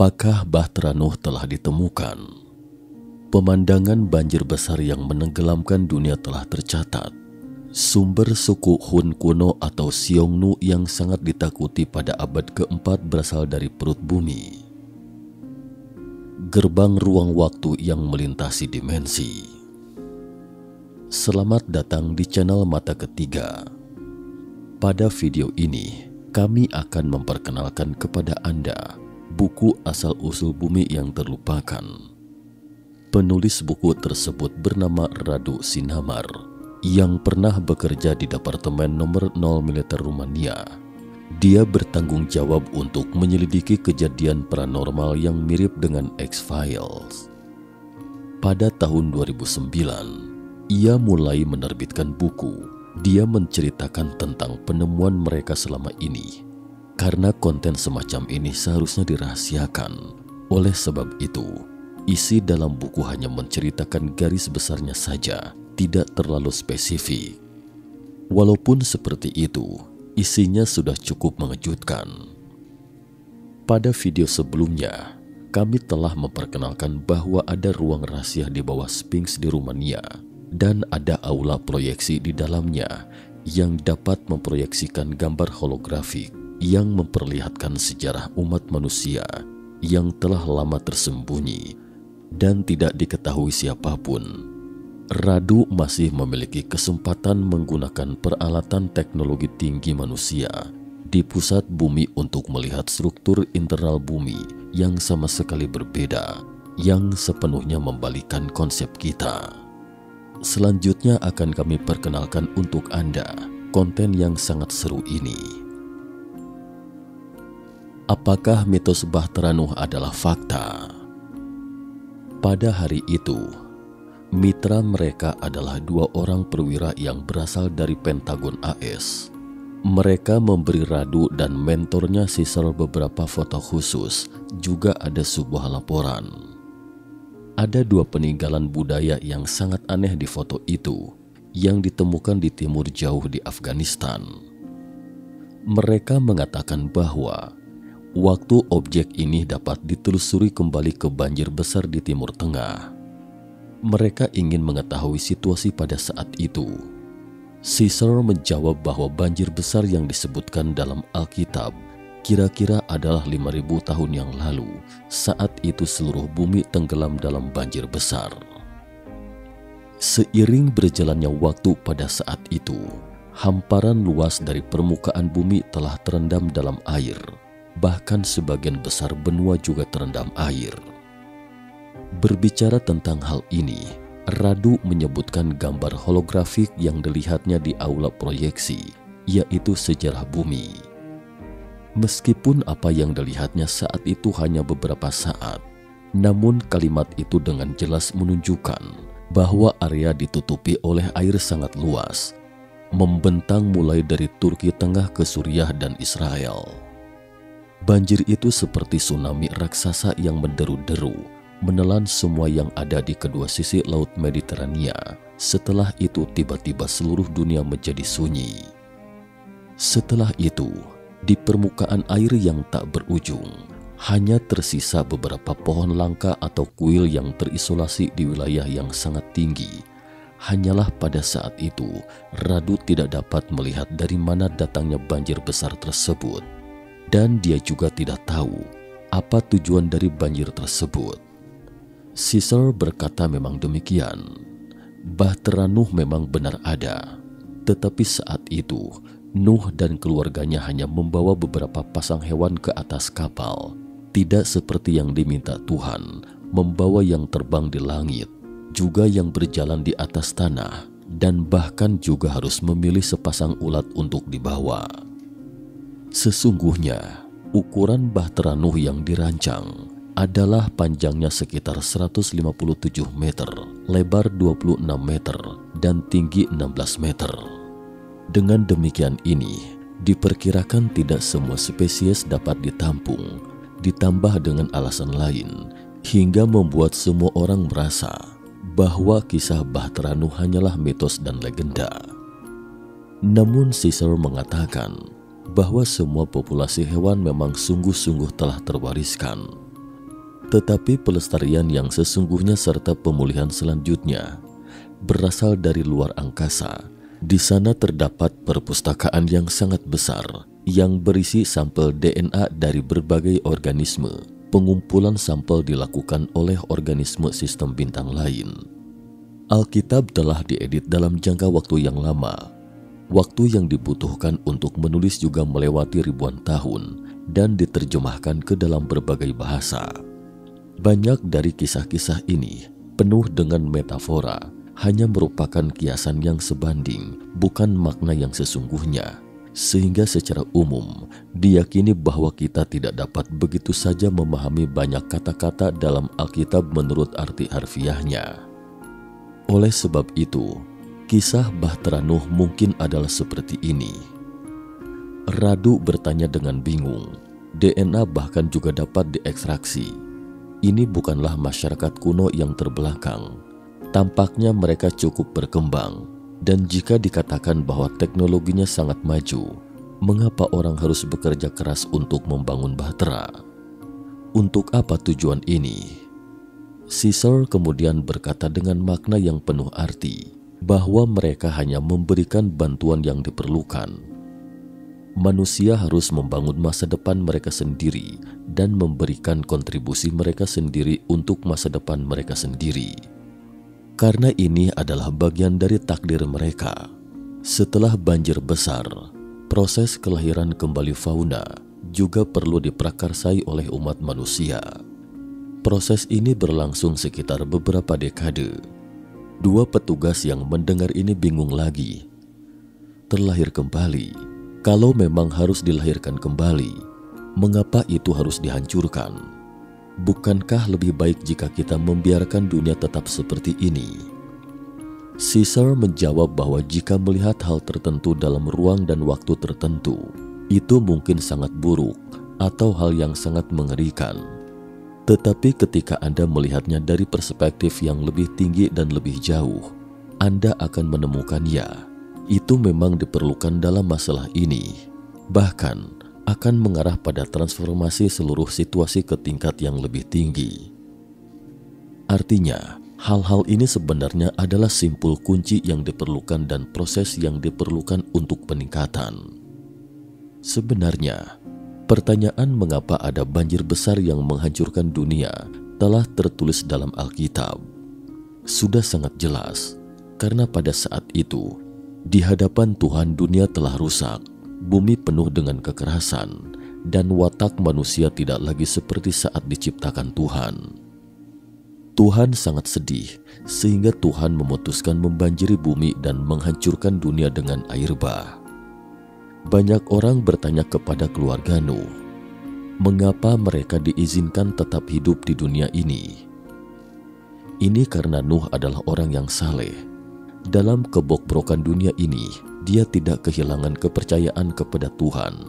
Apakah Bahtera Nuh telah ditemukan? Pemandangan banjir besar yang menenggelamkan dunia telah tercatat. Sumber suku Hun kuno atau Xiongnu yang sangat ditakuti pada abad keempat berasal dari perut bumi. Gerbang ruang waktu yang melintasi dimensi. Selamat datang di channel Mata Ketiga. Pada video ini, kami akan memperkenalkan kepada Anda buku Asal-Usul Bumi yang Terlupakan. Penulis buku tersebut bernama Radu Sinamar yang pernah bekerja di Departemen Nomor 0 Militer Rumania. Dia bertanggung jawab untuk menyelidiki kejadian paranormal yang mirip dengan X-Files. Pada tahun 2009, ia mulai menerbitkan buku. Dia menceritakan tentang penemuan mereka selama ini. Karena konten semacam ini seharusnya dirahasiakan. Oleh sebab itu, isi dalam buku hanya menceritakan garis besarnya saja, tidak terlalu spesifik. Walaupun seperti itu, isinya sudah cukup mengejutkan. Pada video sebelumnya, kami telah memperkenalkan bahwa ada ruang rahasia di bawah Sphinx di Rumania dan ada aula proyeksi di dalamnya yang dapat memproyeksikan gambar holografik yang memperlihatkan sejarah umat manusia yang telah lama tersembunyi dan tidak diketahui siapapun. Radu masih memiliki kesempatan menggunakan peralatan teknologi tinggi manusia di pusat bumi untuk melihat struktur internal bumi yang sama sekali berbeda, yang sepenuhnya membalikan konsep kita. Selanjutnya akan kami perkenalkan untuk Anda konten yang sangat seru ini. Apakah mitos Bahtera Nuh adalah fakta? Pada hari itu, mitra mereka adalah dua orang perwira yang berasal dari Pentagon AS. Mereka memberi Radu dan mentornya Caesar beberapa foto khusus, juga ada sebuah laporan. Ada dua peninggalan budaya yang sangat aneh di foto itu, yang ditemukan di timur jauh di Afghanistan. Mereka mengatakan bahwa waktu objek ini dapat ditelusuri kembali ke banjir besar di Timur Tengah. Mereka ingin mengetahui situasi pada saat itu. Caesar menjawab bahwa banjir besar yang disebutkan dalam Alkitab kira-kira adalah 5.000 tahun yang lalu, saat itu seluruh bumi tenggelam dalam banjir besar. Seiring berjalannya waktu pada saat itu, hamparan luas dari permukaan bumi telah terendam dalam air. Bahkan sebagian besar benua juga terendam air. Berbicara tentang hal ini, Radu menyebutkan gambar holografik yang dilihatnya di aula proyeksi, yaitu sejarah bumi. Meskipun apa yang dilihatnya saat itu hanya beberapa saat, namun kalimat itu dengan jelas menunjukkan bahwa area ditutupi oleh air sangat luas, membentang mulai dari Turki Tengah ke Suriah dan Israel. Banjir itu seperti tsunami raksasa yang menderu-deru, menelan semua yang ada di kedua sisi Laut Mediterania. Setelah itu tiba-tiba seluruh dunia menjadi sunyi. Setelah itu, di permukaan air yang tak berujung, hanya tersisa beberapa pohon langka atau kuil yang terisolasi di wilayah yang sangat tinggi. Hanyalah pada saat itu, Radu tidak dapat melihat dari mana datangnya banjir besar tersebut. Dan dia juga tidak tahu apa tujuan dari banjir tersebut. Caesar berkata memang demikian. Bahtera Nuh memang benar ada. Tetapi saat itu, Nuh dan keluarganya hanya membawa beberapa pasang hewan ke atas kapal. Tidak seperti yang diminta Tuhan, membawa yang terbang di langit, juga yang berjalan di atas tanah, dan bahkan juga harus memilih sepasang ulat untuk dibawa. Sesungguhnya, ukuran Bahtera Nuh yang dirancang adalah panjangnya sekitar 157 meter, lebar 26 meter, dan tinggi 16 meter. Dengan demikian ini, diperkirakan tidak semua spesies dapat ditampung, ditambah dengan alasan lain, hingga membuat semua orang merasa bahwa kisah Bahtera Nuh hanyalah mitos dan legenda. Namun Caesar mengatakan bahwa semua populasi hewan memang sungguh-sungguh telah terwariskan. Tetapi pelestarian yang sesungguhnya serta pemulihan selanjutnya berasal dari luar angkasa. Di sana terdapat perpustakaan yang sangat besar yang berisi sampel DNA dari berbagai organisme. Pengumpulan sampel dilakukan oleh organisme sistem bintang lain. Alkitab telah diedit dalam jangka waktu yang lama. Waktu yang dibutuhkan untuk menulis juga melewati ribuan tahun dan diterjemahkan ke dalam berbagai bahasa. Banyak dari kisah-kisah ini penuh dengan metafora, hanya merupakan kiasan yang sebanding, bukan makna yang sesungguhnya. Sehingga secara umum diyakini bahwa kita tidak dapat begitu saja memahami banyak kata-kata dalam Alkitab menurut arti harfiahnya. Oleh sebab itu, kisah Bahtera Nuh mungkin adalah seperti ini. Radu bertanya dengan bingung. DNA bahkan juga dapat diekstraksi. Ini bukanlah masyarakat kuno yang terbelakang. Tampaknya mereka cukup berkembang, dan jika dikatakan bahwa teknologinya sangat maju, mengapa orang harus bekerja keras untuk membangun bahtera? Untuk apa tujuan ini? Caesar kemudian berkata dengan makna yang penuh arti, bahwa mereka hanya memberikan bantuan yang diperlukan. Manusia harus membangun masa depan mereka sendiri dan memberikan kontribusi mereka sendiri untuk masa depan mereka sendiri. Karena ini adalah bagian dari takdir mereka. Setelah banjir besar, proses kelahiran kembali fauna juga perlu diprakarsai oleh umat manusia. Proses ini berlangsung sekitar beberapa dekade. Dua petugas yang mendengar ini bingung lagi. Terlahir kembali. Kalau memang harus dilahirkan kembali, mengapa itu harus dihancurkan? Bukankah lebih baik jika kita membiarkan dunia tetap seperti ini? Caesar menjawab bahwa jika melihat hal tertentu dalam ruang dan waktu tertentu, itu mungkin sangat buruk atau hal yang sangat mengerikan. Tetapi ketika Anda melihatnya dari perspektif yang lebih tinggi dan lebih jauh, Anda akan menemukan itu memang diperlukan dalam masalah ini. Bahkan akan mengarah pada transformasi seluruh situasi ke tingkat yang lebih tinggi. Artinya, hal-hal ini sebenarnya adalah simpul kunci yang diperlukan dan proses yang diperlukan untuk peningkatan. Sebenarnya, pertanyaan mengapa ada banjir besar yang menghancurkan dunia telah tertulis dalam Alkitab. Sudah sangat jelas, karena pada saat itu, di hadapan Tuhan dunia telah rusak, bumi penuh dengan kekerasan, dan watak manusia tidak lagi seperti saat diciptakan Tuhan. Tuhan sangat sedih, sehingga Tuhan memutuskan membanjiri bumi dan menghancurkan dunia dengan air bah. Banyak orang bertanya kepada keluarga Nuh, mengapa mereka diizinkan tetap hidup di dunia ini? Ini karena Nuh adalah orang yang saleh. Dalam kebobrokan dunia ini, dia tidak kehilangan kepercayaan kepada Tuhan.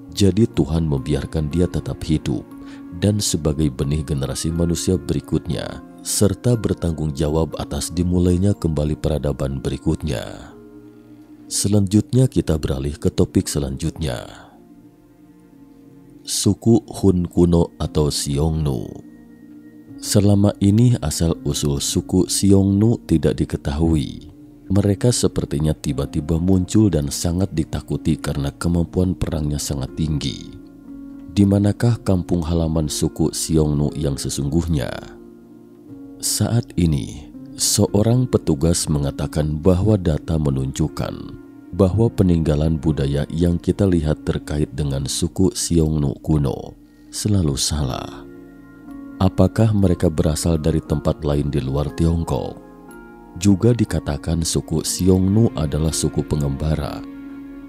Jadi Tuhan membiarkan dia tetap hidup dan sebagai benih generasi manusia berikutnya, serta bertanggung jawab atas dimulainya kembali peradaban berikutnya. Selanjutnya kita beralih ke topik selanjutnya. Suku Hun kuno atau Xiongnu. Selama ini asal-usul suku Xiongnu tidak diketahui. Mereka sepertinya tiba-tiba muncul dan sangat ditakuti karena kemampuan perangnya sangat tinggi. Di manakah kampung halaman suku Xiongnu yang sesungguhnya? Saat ini, seorang petugas mengatakan bahwa data menunjukkan bahwa peninggalan budaya yang kita lihat terkait dengan suku Xiongnu kuno selalu salah. Apakah mereka berasal dari tempat lain di luar Tiongkok? Juga dikatakan suku Xiongnu adalah suku pengembara.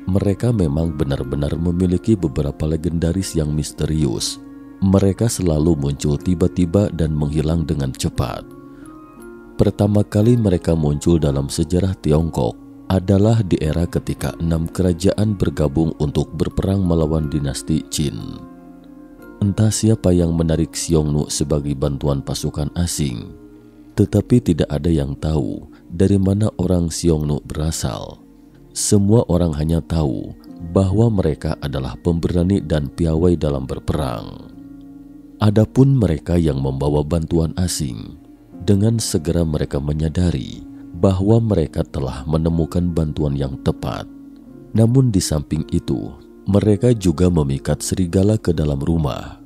Mereka memang benar-benar memiliki beberapa legendaris yang misterius. Mereka selalu muncul tiba-tiba dan menghilang dengan cepat. Pertama kali mereka muncul dalam sejarah Tiongkok adalah di era ketika 6 kerajaan bergabung untuk berperang melawan dinasti Qin. Entah siapa yang menarik Xiongnu sebagai bantuan pasukan asing, tetapi tidak ada yang tahu dari mana orang Xiongnu berasal. Semua orang hanya tahu bahwa mereka adalah pemberani dan piawai dalam berperang. Adapun mereka yang membawa bantuan asing, dengan segera mereka menyadari bahwa mereka telah menemukan bantuan yang tepat. Namun di samping itu, mereka juga memikat serigala ke dalam rumah.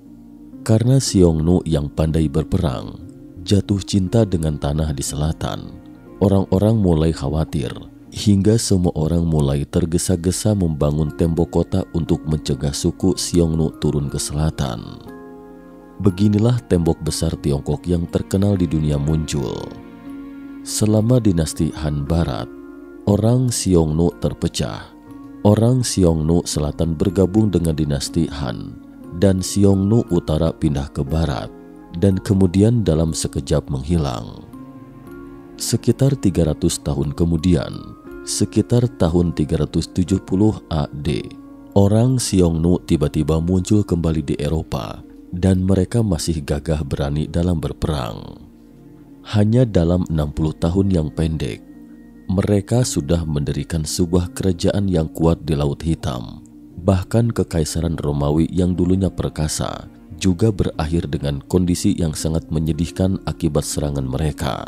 Karena Xiongnu yang pandai berperang jatuh cinta dengan tanah di selatan, orang-orang mulai khawatir hingga semua orang mulai tergesa-gesa membangun tembok kota untuk mencegah suku Xiongnu turun ke selatan. Beginilah tembok besar Tiongkok yang terkenal di dunia muncul. Selama dinasti Han Barat, orang Xiongnu terpecah. Orang Xiongnu Selatan bergabung dengan dinasti Han, dan Xiongnu Utara pindah ke Barat, dan kemudian dalam sekejap menghilang. Sekitar 300 tahun kemudian, sekitar tahun 370 AD, orang Xiongnu tiba-tiba muncul kembali di Eropa, dan mereka masih gagah berani dalam berperang. Hanya dalam 60 tahun yang pendek, mereka sudah mendirikan sebuah kerajaan yang kuat di Laut Hitam. Bahkan Kekaisaran Romawi yang dulunya perkasa juga berakhir dengan kondisi yang sangat menyedihkan akibat serangan mereka.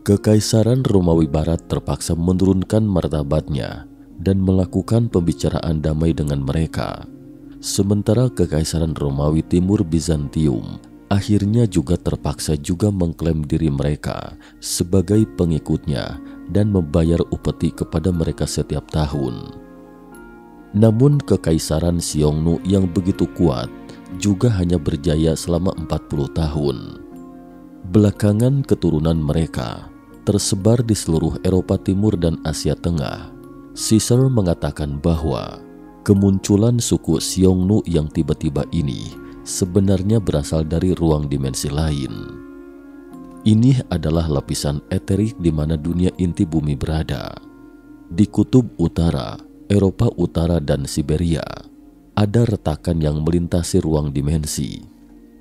Kekaisaran Romawi Barat terpaksa menurunkan martabatnya dan melakukan pembicaraan damai dengan mereka. Sementara Kekaisaran Romawi Timur Bizantium akhirnya juga terpaksa juga mengklaim diri mereka sebagai pengikutnya dan membayar upeti kepada mereka setiap tahun. Namun Kekaisaran Xiongnu yang begitu kuat juga hanya berjaya selama 40 tahun. Belakangan keturunan mereka tersebar di seluruh Eropa Timur dan Asia Tengah. Caesar mengatakan bahwa kemunculan suku Xiongnu yang tiba-tiba ini sebenarnya berasal dari ruang dimensi lain. Ini adalah lapisan eterik di mana dunia inti bumi berada. Di kutub utara, Eropa Utara dan Siberia, ada retakan yang melintasi ruang dimensi.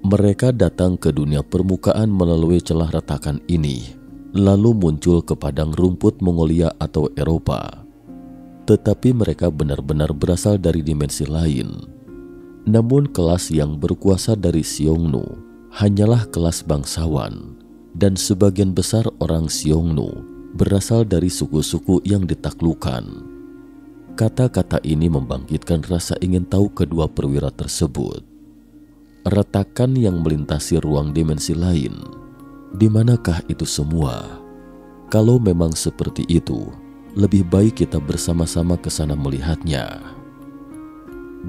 Mereka datang ke dunia permukaan melalui celah retakan ini, lalu muncul ke padang rumput Mongolia atau Eropa. Tetapi mereka benar-benar berasal dari dimensi lain. Namun kelas yang berkuasa dari Xiongnu hanyalah kelas bangsawan, dan sebagian besar orang Xiongnu berasal dari suku-suku yang ditaklukkan. Kata-kata ini membangkitkan rasa ingin tahu kedua perwira tersebut. Retakan yang melintasi ruang dimensi lain, di manakah itu semua? Kalau memang seperti itu, lebih baik kita bersama-sama ke sana melihatnya.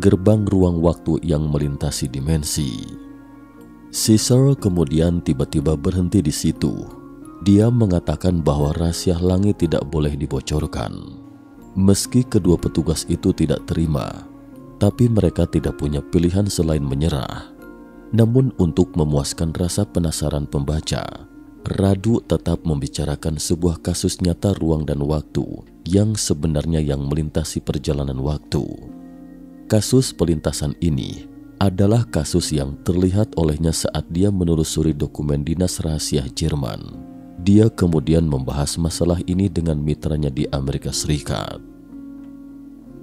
Gerbang ruang waktu yang melintasi dimensi. Caesar kemudian tiba-tiba berhenti di situ. Dia mengatakan bahwa rahasia langit tidak boleh dibocorkan. Meski kedua petugas itu tidak terima, tapi mereka tidak punya pilihan selain menyerah. Namun untuk memuaskan rasa penasaran pembaca, Radu tetap membicarakan sebuah kasus nyata ruang dan waktu yang sebenarnya yang melintasi perjalanan waktu. Kasus pelintasan ini adalah kasus yang terlihat olehnya saat dia menelusuri dokumen dinas rahasia Jerman. Dia kemudian membahas masalah ini dengan mitranya di Amerika Serikat.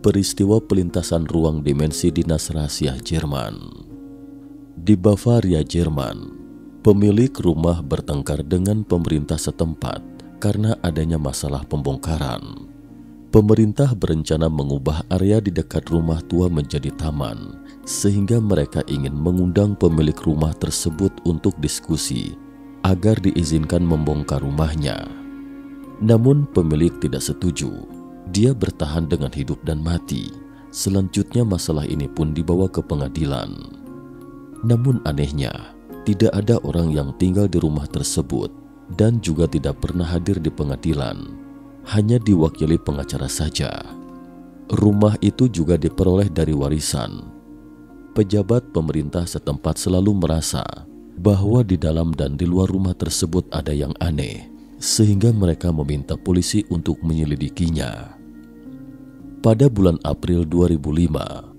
Peristiwa pelintasan ruang dimensi dinas rahasia Jerman. Di Bavaria, Jerman, pemilik rumah bertengkar dengan pemerintah setempat karena adanya masalah pembongkaran. Pemerintah berencana mengubah area di dekat rumah tua menjadi taman, sehingga mereka ingin mengundang pemilik rumah tersebut untuk diskusi agar diizinkan membongkar rumahnya. Namun pemilik tidak setuju. Dia bertahan dengan hidup dan mati. Selanjutnya masalah ini pun dibawa ke pengadilan. Namun anehnya, tidak ada orang yang tinggal di rumah tersebut dan juga tidak pernah hadir di pengadilan. Hanya diwakili pengacara saja. Rumah itu juga diperoleh dari warisan. Pejabat pemerintah setempat selalu merasa bahwa di dalam dan di luar rumah tersebut ada yang aneh, sehingga mereka meminta polisi untuk menyelidikinya. Pada bulan April 2005,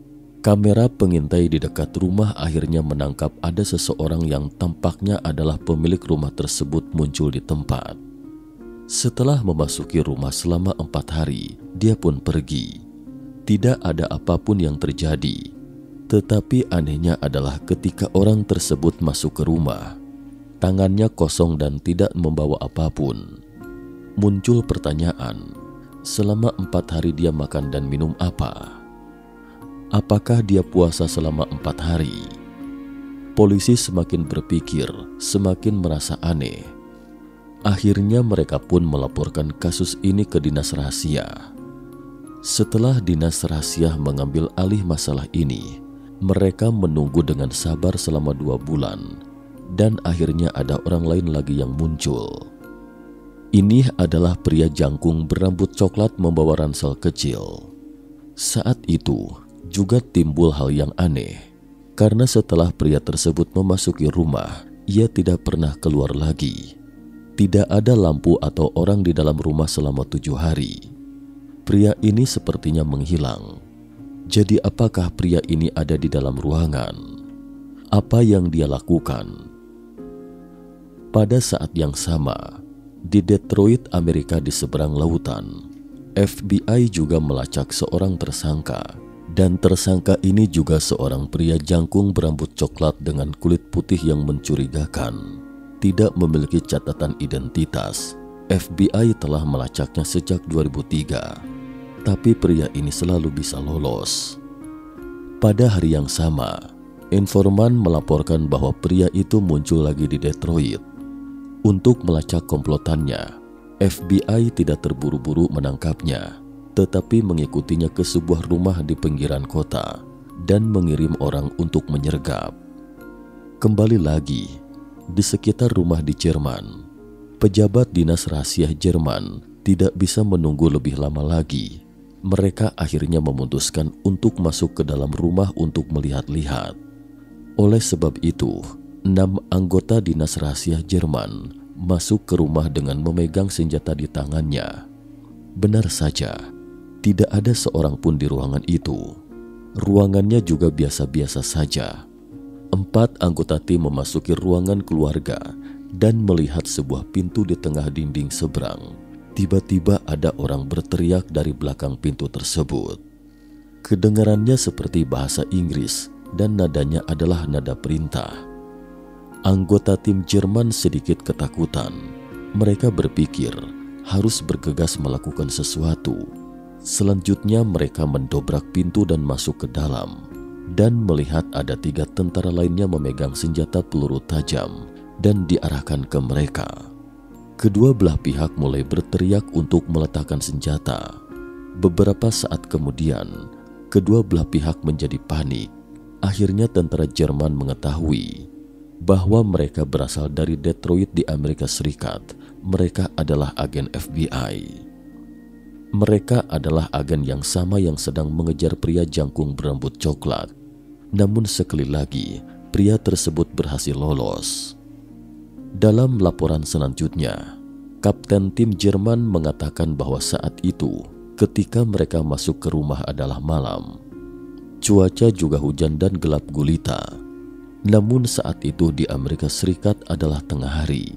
kamera pengintai di dekat rumah akhirnya menangkap ada seseorang yang tampaknya adalah pemilik rumah tersebut muncul di tempat. Setelah memasuki rumah selama 4 hari, dia pun pergi. Tidak ada apapun yang terjadi. Tetapi anehnya adalah ketika orang tersebut masuk ke rumah, tangannya kosong dan tidak membawa apapun. Muncul pertanyaan, selama 4 hari dia makan dan minum apa? Apakah dia puasa selama 4 hari? Polisi semakin berpikir, semakin merasa aneh. Akhirnya mereka pun melaporkan kasus ini ke Dinas Rahasia. Setelah Dinas Rahasia mengambil alih masalah ini, mereka menunggu dengan sabar selama 2 bulan, dan akhirnya ada orang lain lagi yang muncul. Ini adalah pria jangkung berambut coklat membawa ransel kecil. Saat itu juga timbul hal yang aneh, karena setelah pria tersebut memasuki rumah, ia tidak pernah keluar lagi. Tidak ada lampu atau orang di dalam rumah selama 7 hari. Pria ini sepertinya menghilang. Jadi apakah pria ini ada di dalam ruangan? Apa yang dia lakukan? Pada saat yang sama, di Detroit, Amerika di seberang lautan, FBI juga melacak seorang tersangka. Dan tersangka ini juga seorang pria jangkung berambut coklat dengan kulit putih yang mencurigakan. Tidak memiliki catatan identitas. FBI telah melacaknya sejak 2003. Tapi pria ini selalu bisa lolos. Pada hari yang sama, informan melaporkan bahwa pria itu muncul lagi di Detroit. Untuk melacak komplotannya, FBI tidak terburu-buru menangkapnya, tetapi mengikutinya ke sebuah rumah di pinggiran kota dan mengirim orang untuk menyergap. Kembali lagi, di sekitar rumah di Jerman, pejabat Dinas Rahasia Jerman tidak bisa menunggu lebih lama lagi. Mereka akhirnya memutuskan untuk masuk ke dalam rumah untuk melihat-lihat. Oleh sebab itu, 6 anggota Dinas Rahasia Jerman masuk ke rumah dengan memegang senjata di tangannya. Benar saja, tidak ada seorang pun di ruangan itu. Ruangannya juga biasa-biasa saja. 4 anggota tim memasuki ruangan keluarga dan melihat sebuah pintu di tengah dinding seberang. Tiba-tiba ada orang berteriak dari belakang pintu tersebut. Kedengarannya seperti bahasa Inggris dan nadanya adalah nada perintah. Anggota tim Jerman sedikit ketakutan. Mereka berpikir harus bergegas melakukan sesuatu. Selanjutnya mereka mendobrak pintu dan masuk ke dalam dan melihat ada 3 tentara lainnya memegang senjata peluru tajam dan diarahkan ke mereka. Kedua belah pihak mulai berteriak untuk meletakkan senjata. Beberapa saat kemudian, kedua belah pihak menjadi panik. Akhirnya tentara Jerman mengetahui bahwa mereka berasal dari Detroit di Amerika Serikat. Mereka adalah agen FBI. Mereka adalah agen yang sama yang sedang mengejar pria jangkung berambut coklat. Namun sekali lagi, pria tersebut berhasil lolos. Dalam laporan selanjutnya, Kapten tim Jerman mengatakan bahwa saat itu, ketika mereka masuk ke rumah adalah malam. Cuaca juga hujan dan gelap gulita. Namun saat itu di Amerika Serikat adalah tengah hari.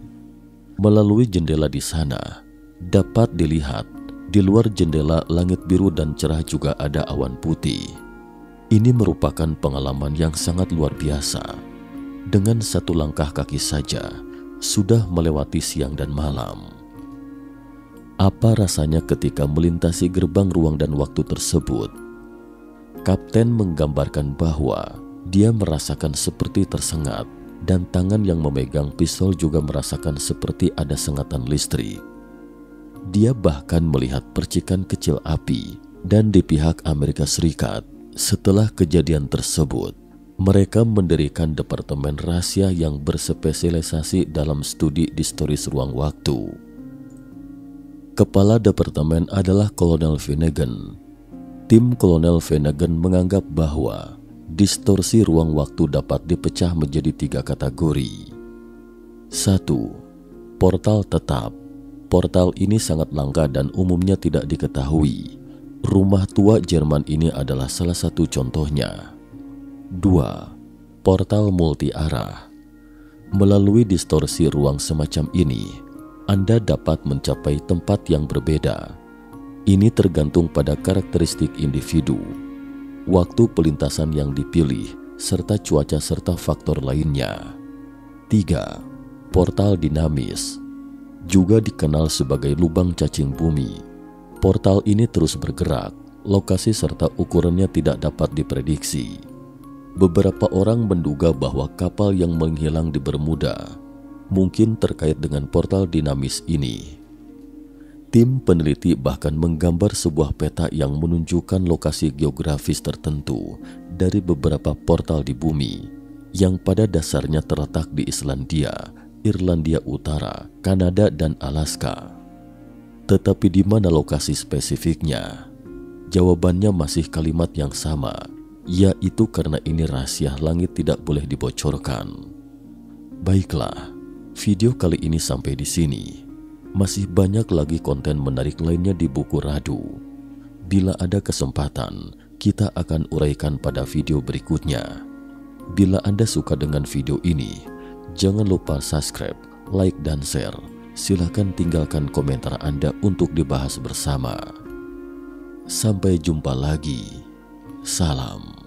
Melalui jendela di sana, dapat dilihat di luar jendela langit biru dan cerah juga ada awan putih. Ini merupakan pengalaman yang sangat luar biasa. Dengan 1 langkah kaki saja, sudah melewati siang dan malam. Apa rasanya ketika melintasi gerbang ruang dan waktu tersebut? Kapten menggambarkan bahwa dia merasakan seperti tersengat dan tangan yang memegang pistol juga merasakan seperti ada sengatan listrik. Dia bahkan melihat percikan kecil api dan di pihak Amerika Serikat setelah kejadian tersebut, mereka mendirikan departemen rahasia yang berspesialisasi dalam studi distoris ruang waktu. Kepala departemen adalah Kolonel Finnegan. Tim Kolonel Finnegan menganggap bahwa distorsi ruang waktu dapat dipecah menjadi 3 kategori. 1. Portal tetap. Portal ini sangat langka dan umumnya tidak diketahui. Rumah tua Jerman ini adalah salah satu contohnya. 2. Portal multi arah. Melalui distorsi ruang semacam ini, Anda dapat mencapai tempat yang berbeda. Ini tergantung pada karakteristik individu. waktu pelintasan yang dipilih, serta cuaca serta faktor lainnya. 3. Portal dinamis, juga dikenal sebagai lubang cacing bumi. Portal ini terus bergerak, lokasi serta ukurannya tidak dapat diprediksi. Beberapa orang menduga bahwa kapal yang menghilang di Bermuda mungkin terkait dengan portal dinamis ini. Tim peneliti bahkan menggambar sebuah peta yang menunjukkan lokasi geografis tertentu dari beberapa portal di bumi yang pada dasarnya terletak di Islandia, Irlandia Utara, Kanada, dan Alaska. Tetapi di mana lokasi spesifiknya? Jawabannya masih kalimat yang sama, yaitu karena ini rahasia langit tidak boleh dibocorkan. Baiklah, video kali ini sampai di sini. Masih banyak lagi konten menarik lainnya di Buku Radu. Bila ada kesempatan, kita akan uraikan pada video berikutnya. Bila Anda suka dengan video ini, jangan lupa subscribe, like, dan share. Silakan tinggalkan komentar Anda untuk dibahas bersama. Sampai jumpa lagi. Salam.